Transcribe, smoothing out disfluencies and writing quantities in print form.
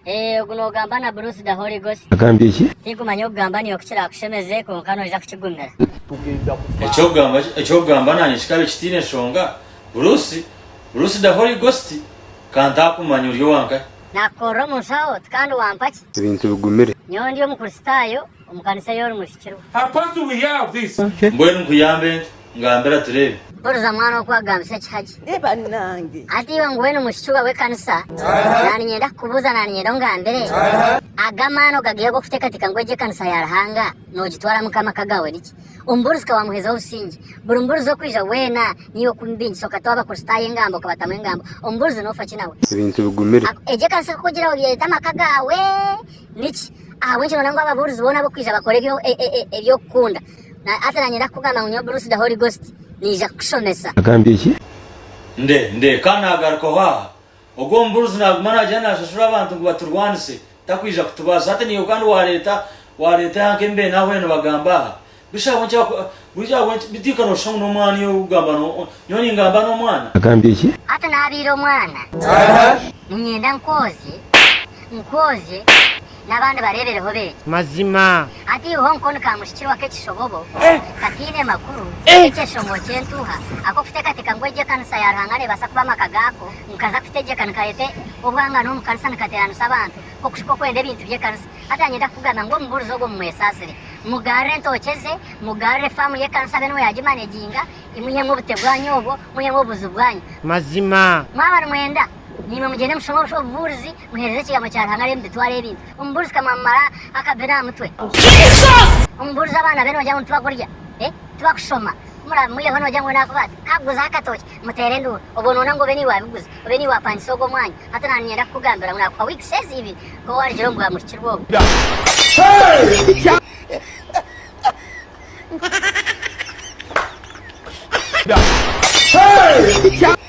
Guno gamba na Bruce the Holy Ghost. Agambye ki? Tikumanya okugamba niyo okukira akushemeze konkano oija kukigumira. Ekyokugamba nanye kikabe kitine ensonga. Bruce the Holy Ghost kanta kumanya uri wanka. Nakoro musawo tukandi wampaki. Ibintu bigumire. Nyo ndi omukristaayo omukanisa y'oru mushikiro. Apostle, we have this. Mbwenu nkuyambe ngambera turebe. Buruza mwana okwagambisa kihaji. Eba nange. Ati iwe ngwenu mushikirwa w'ekanisa. Nani nyenda kubuza nani nyenda ngambere. Agamano gagiye go kutekatika ngweje kanisa ya Ruhanga nogitwara mukama kagawe niki. Umburuska wamuheza usingi. Burumburuzo kwija wena niyo kumbinji soka twaba kristaye ngambo kabatamwe ngambo. Umburuzo nofa kinawe. Ibintu bigumire. Eje kanisa kugira obyeta makagawe niki. Wenje nonango ababuruzi bona bo kwija bakoregyo ebyo kukunda. Na ata nanyenda kugamba nyo Bruce the Holy Ghost nija kushomesa. Agambye ki? Nde kana agaruko ha. Ogwo mburuzi nagumana jana ashashura abantu ngo baturwanise. Takwija kutubaza ate niyo kandi wareta yanke mbe nawe no bagamba. Bisha bitika no shamu no mwana yo ugamba no nyoni ngamba no mwana. Agambye ki? Ata nabiro mwana. Ninyenda nkoze n'abandi barebereho beke Mazima. ati honkono kamushikiro wake kishobobo katine makuru ekeshomo cyentuha ako kufite katika ngweje kanisa ya Ruhanga basa kuba makagako mukaza kufite kankayete obwanga no mukanisa nakaterana sabantu ko kushiko kwende bintu bye kanisa ata nyenda kugana ngo mburuzo go mwesasire mugare ntokeze mugare famu ye kanisa beno yagimane jinga imuye mu butegwanyo obwo muye mu buzubwanyo Mazima. mwaba mwenda nimwe mugende mushomo buruzi muhereze kigamo cya Ruhanga rembe tware ibintu umburuzi kamamara akabena mutwe umburuzi abana beno bajya ntwa kurya twakushoma mura muye hono bajya ngona kubati kaguza akatoki mutere nduru obono nango beni wabiguza beni wapanzi sogo mwanya hata nanyenda kugambira mura kwa week says ibi ko wari jero mbwa mushikirwo Hey!